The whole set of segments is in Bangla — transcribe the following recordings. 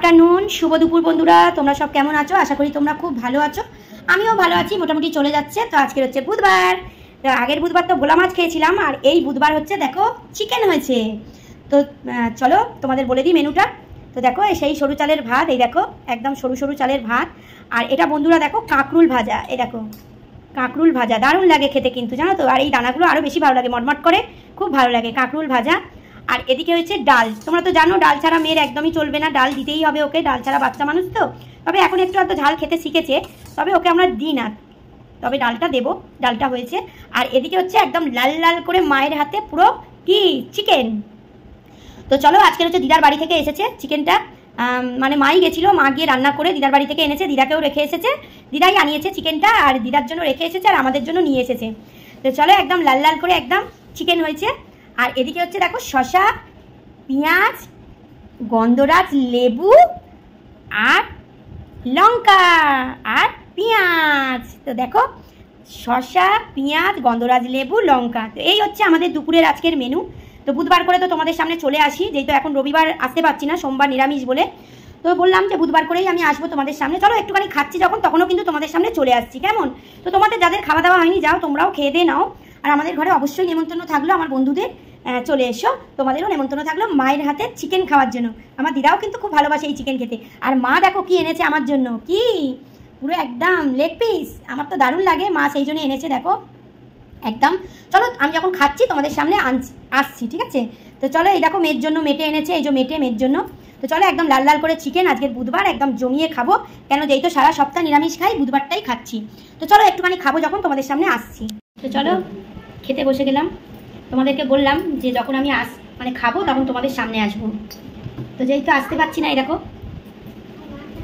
আফটারনুন, শুভ দুপুর বন্ধুরা। তোমরা সব কেমন আছো? আশা করি তোমরা খুব ভালো আছো। আমিও ভালো আছি, মোটামুটি চলে যাচ্ছে। তো আজকের হচ্ছে বুধবার। তো আগের বুধবার তো ভোলা মাছ খেয়েছিলাম, আর এই বুধবার হচ্ছে দেখো চিকেন হয়েছে। তো চলো তোমাদের বলে দিই মেনুটা। তো দেখো সেই সরু চালের ভাত, এই দেখো একদম সরু সরু চালের ভাত। আর এটা বন্ধুরা দেখো কাঁকরুল ভাজা, এই দেখো কাঁকরুল ভাজা দারুণ লাগে খেতে কিন্তু, জানো তো। আর এই দানাগুলো আরও বেশি ভালো লাগে, মটমট করে, খুব ভালো লাগে কাঁকরুল ভাজা। আর এদিকে হচ্ছে ডাল। তোমরা তো জানো ডাল ছাড়া মেয়ের একদমই চলবে না, ডাল দিতেই হবে ওকে, ডাল ছাড়া বাচ্চা মানুষ তো। তবে এখন একটু হয়তো ঝাল খেতে শিখেছে, তবে ওকে আমরা দিই না, তবে ডালটা দেবো, ডালটা হয়েছে। আর এদিকে হচ্ছে একদম লাল লাল করে মায়ের হাতে পুরো কি চিকেন। তো চলো, আজকের হচ্ছে দিদার বাড়ি থেকে এসেছে চিকেনটা, মানে মাই গেছিলো, মা গিয়ে রান্না করে দিদার বাড়ি থেকে এনেছে, দিদাকেও রেখে এসেছে, দিদাই আনিয়েছে চিকেনটা, আর দিদার জন্য রেখে এসেছে আর আমাদের জন্য নিয়ে এসেছে। তো চলো একদম লাল লাল করে একদম চিকেন হয়েছে। আর এদিকে হচ্ছে দেখো শসা, পেঁয়াজ, গন্ধরাজ লেবু আর লঙ্কা আর পেঁয়াজ। তো দেখো শসা, পেঁয়াজ, গন্ধরাজ লেবু, লঙ্কা। তো এই হচ্ছে আমাদের দুপুরের আজকের মেনু। তো বুধবার করে তো তোমাদের সামনে চলে আসি, যেহেতু এখন রবিবার আসতে পারছি না, সোমবার নিরামিষ বলে। তো বললাম যে বুধবার করেই আমি আসবো তোমাদের সামনে। চলো একটুখানি খাচ্ছি যখন, তখনও কিন্তু তোমাদের সামনে চলে আসছি, কেমন? তো তোমাদের যাদের খাওয়া দাওয়া হয়নি যাও তোমরাও খেয়ে দিয়ে নাও। আর আমাদের ঘরে অবশ্যই নেমন্তন্ন থাকলো আমার বন্ধুদের, চলে এসো, তোমাদেরও নেমন্তন্ন থাকলো মায়ের হাতে চিকেন খাওয়ার জন্য। আমার দিদাও কিন্তু খুব ভালোবাসে এই চিকেন খেতে। আর মা দেখো কি এনেছে আমার জন্য, কি পুরো একদম লেগ পিস, আমার তো দারুণ লাগে, মা সেই জন্য এনেছে দেখো একদম। চলো আমি যখন খাচ্ছি তোমাদের সামনে আসছি, ঠিক আছে? তো চলো এই দেখো মেয়ের জন্য মেটে এনেছে, এই যে মেয়ের জন্য। তো চলো একদম লাল লাল করে চিকেন, আজকের বুধবার একদম জমিয়ে খাবো, কেন যেই তো সারা সপ্তাহ নিরামিষ খাই, বুধবারটাই খাচ্ছি। তো চলো একটুখানি খাবো যখন তোমাদের সামনে আসছি। তো চলো খেতে বসে গেলাম। তোমাদেরকে বললাম যে যখন আমি মানে খাবো তখন তোমাদের সামনে আসবো। তো যেহেতু আসতে পারছি না, এই দেখো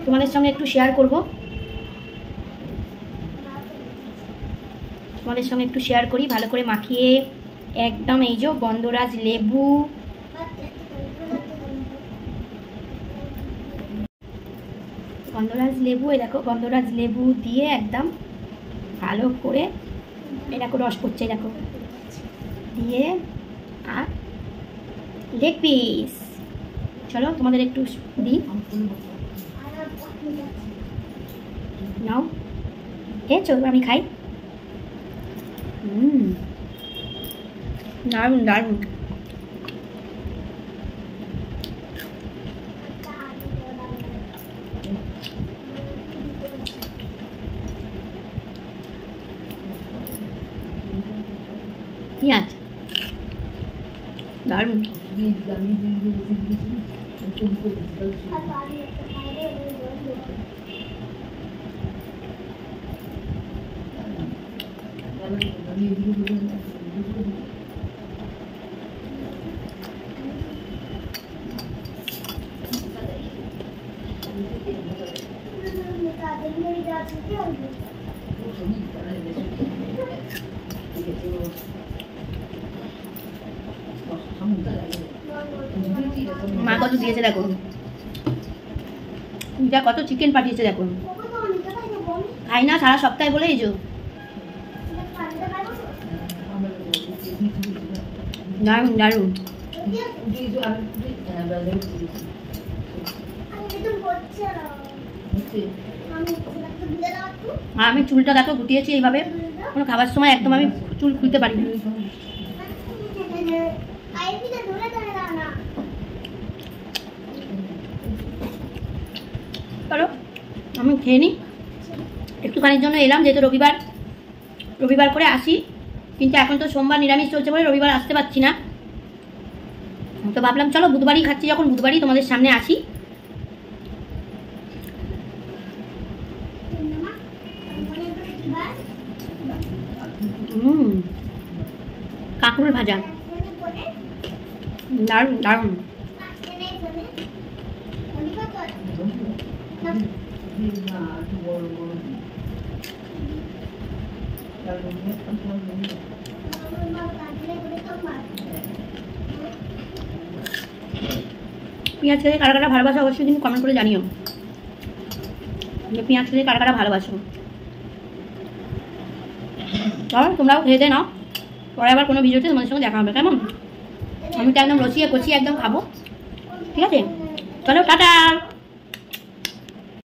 তোমাদের সঙ্গে একটু শেয়ার করব, তোমাদের সঙ্গে একটু শেয়ার করি ভালো করে মাখিয়ে একদম। এই যে গন্ধরাজ লেবু, এই দেখো গন্ধরাজ লেবু দিয়ে একদম ভালো করে এই দেখো রস করছে, দেখো দিয়ে আর লেগ পিস। চলো তোমাদের একটু দিই, নাও খেয়েছো, আমি খাই। দারুণ দারুণ। পেঁয়াজ দারুণ। মা কত দিয়েছে দেখো, যা কত চিকেন পাঠিয়েছে দেখো, খাই না সারা সপ্তাহে বলে। এই যে দারুণ দারুণ। আর আমি চুলটা দেখো গুটিয়েছি এইভাবে, কোনো খাবার সময় একদম আমি চুল খুলতে পারি না। চলো আমি খেয়ে নিই, একটুখানির জন্য এলাম, যেহেতু রবিবার করে আসি, কিন্তু এখন তো সোমবার নিরামিষ চলছে বলে রবিবার আসতে পারছি না। তো ভাবলাম চলো বুধবারই খাচ্ছি, যখন বুধবারই তোমাদের সামনে আসি। কাঁকরুল ভাজা দারুণ দারুণ। পেঁয়াজ খেতে কারা কারা ভালোবাসো অবশ্যই কিন্তু কমেন্ট করে জানিও যে পেঁয়াজ খেতে কারা কারা ভালোবাসো। তোমরাও খেয়ে দে নাও, পরে আবার কোনো ভিডিওতে তোমাদের সঙ্গে দেখা হবে, কেমন? আমি তো একদম রসিয়ে কষিয়ে একদম খাবো, ঠিক আছে? চলো টাটা।